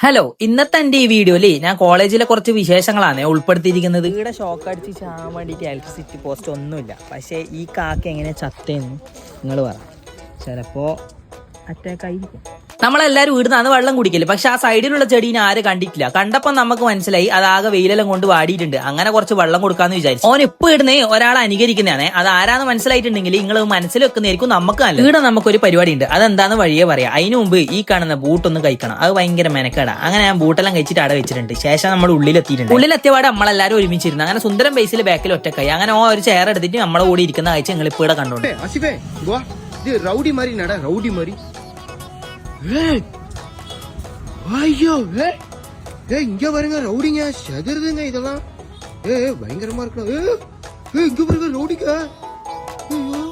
Hello, ഇന്നത്തെ എന്റെ ഈ വീഡിയോയില് ഞാൻ കോളേജിലെ കുറച്ച് വിശേഷങ്ങളാണ് ഉൾപ്പെടുത്തിയിരിക്കുന്നത്. ഇവിടെ ഷോക്ക് അടിച്ച് ചാൻ വേണ്ടിയിട്ട് ഇലക്ട്രിസിറ്റി പോസ്റ്റ് ഒന്നുമില്ല. പക്ഷേ ഈ കാക്ക എങ്ങനെ ചത്തേന്ന് നിങ്ങൾ പറ. ചിലപ്പോ അറ്റാക്ക് ആയിരിക്കും. നമ്മളെല്ലാരും വീടുന്നാണ് വെള്ളം കുടിക്കല്. പക്ഷെ ആ സൈഡിലുള്ള ചെടീനെ ആരും കണ്ടിട്ടില്ല. കണ്ടപ്പോ നമുക്ക് മനസ്സിലായി അതാകെ വെയിലെല്ലാം കൊണ്ട് വാടിയിട്ടുണ്ട്. അങ്ങനെ കുറച്ച് വെള്ളം കൊടുക്കാന്ന് വിചാരിച്ചു. ഓൻ ഇപ്പൊ ഇടുന്നേ ഒരാളെ അനുകരിക്കുന്നതാണ്. അത് ആരാന്ന് മനസ്സിലായിട്ടുണ്ടെങ്കിൽ നിങ്ങൾ മനസ്സിൽ വെക്കുന്നതായിരിക്കും നമുക്ക് നല്ല. ഇവിടെ നമുക്കൊരു പരിപാടി ഉണ്ട്. അതെന്താന്ന് വഴിയേ പറയാം. അതിനു മുമ്പ് ഈ കാണുന്ന ബൂട്ടൊന്ന് കഴിക്കണം. അത് ഭയങ്കര മെനക്കേടാ. അങ്ങനെ ഞാൻ ബൂട്ടെല്ലാം കഴിച്ചിട്ട് അവിടെ വെച്ചിട്ടുണ്ട്. ശേഷം നമ്മൾ ഉള്ളിലെത്തിയിട്ടുണ്ട്. ഉള്ളിലെത്തിയപാട് നമ്മളെല്ലാരും ഒരുമിച്ചിരുന്നു. അങ്ങനെ സുന്ദരം ബേസിൽ ബാക്കിൽ ഒറ്റക്കായി. അങ്ങനെ ഓ ഒരു ചെയർ എടുത്തിട്ട് നമ്മളെ കൂടി ഇരിക്കുന്ന കാഴ്ച നിങ്ങൾ ഇപ്പൊ ഇവിടെ കണ്ടോണ്ട്. ரவுடி மாதிரி நட ரவுடி மாதிரி ஐயோ இங்க பாருங்க ரவுடிங்க செதறுதுங்க இதெல்லாம் பயங்கரமா இருக்கணும் இங்க பாருங்க ரவுடிங்க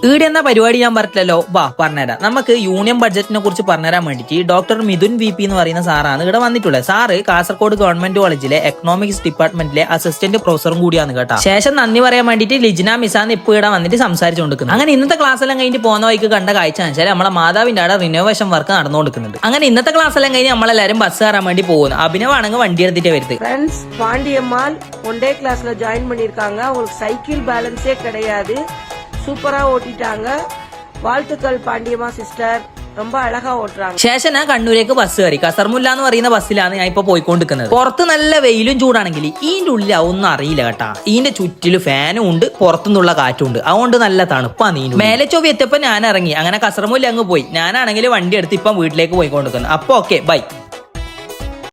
ഈടെ എന്ന പരിപാടി ഞാൻ പറഞ്ഞില്ലല്ലോ. വാ പറഞ്ഞുതരാം. നമുക്ക് യൂണിയൻ ബഡ്ജറ്റിനെ കുറിച്ച് പറഞ്ഞുതരാൻ വേണ്ടിയിട്ട് ഡോക്ടർ മിഥുൻ VP എന്ന് പറയുന്ന സാറാണ് ഇവിടെ വന്നിട്ടുള്ളത്. സാറ് കാസർഗോഡ് ഗവൺമെന്റ് കോളേജിലെ എക്കണോമിക്സ് ഡിപ്പാർട്ട്മെന്റിലെ അസിസ്റ്റന്റ് പ്രൊഫസറും കൂടിയാണ് കേട്ടോ. ശേഷം നന്ദി പറയാൻ വേണ്ടിയിട്ട് ലിജ്ന മിസാന്ന് ഇപ്പൊ ഇവിടെ വന്നിട്ട് സംസാരിച്ചുകൊണ്ടിരിക്കുന്നത്. അങ്ങനെ ഇന്നത്തെ ക്ലാസ് എല്ലാം കഴിഞ്ഞ് പോകുന്ന വഴിക്ക് കണ്ട കാഴ്ച വെച്ചാൽ നമ്മളെ മാതാവിന്റെ അവിടെ റിനോവേഷൻ വർക്ക് നടന്നുകൊണ്ടിരിക്കുന്നുണ്ട്. അങ്ങനെ ഇന്നത്തെ ക്ലാസ് എല്ലാം കഴിഞ്ഞ് നമ്മളെല്ലാരും ബസ് കയറാൻ വേണ്ടി പോകുന്നു. അഭിനവാണെങ്കിൽ വണ്ടി എടുത്തിട്ട് വരുന്നത്. ഫ്രണ്ട്സ്, பாண்டியம்மாள் ஒன்டே கிளாஸ்ல ஜாயின் பண்ணிருக்காங்க. உங்களுக்கு சைக்கிள் பேலன்ஸே கிடையாது. சூப்பரா ஓட்டிட்டாங்க. வாழ்த்துக்கள் பாண்டியம்மா சிஸ்டர், ரொம்ப அழகா ஓட்டுறாங்க. ശേഷം ഞാൻ കണ്ണൂരേക്ക് ബസ് കയറി. കസർമുല്ല എന്ന് പറയുന്ന ബസ്സിലാണ് ഞാൻ ഇപ്പൊ പോയിക്കൊണ്ടിരിക്കുന്നത്. പുറത്ത് നല്ല വെയിലും ചൂടാണെങ്കിൽ ഈന്റെ ഉള്ളിൽ ഒന്നും അറിയില്ല കേട്ടാ. ഈന്റെ ചുറ്റിലും ഫാനും ഉണ്ട്, പുറത്തുനിന്നുള്ള കാറ്റും ഉണ്ട്. അതുകൊണ്ട് നല്ല തണുപ്പാ. നീനും മേലെ ചൊവ്വ എത്തിയപ്പോ ഞാൻ ഇറങ്ങി. അങ്ങനെ കസർമുല്ല അങ്ങ് പോയി. ഞാനാണെങ്കിൽ വണ്ടി എടുത്ത് ഇപ്പം വീട്ടിലേക്ക് പോയിക്കൊണ്ടിരിക്കുന്നത്. അപ്പൊ ഓക്കെ, ബൈ.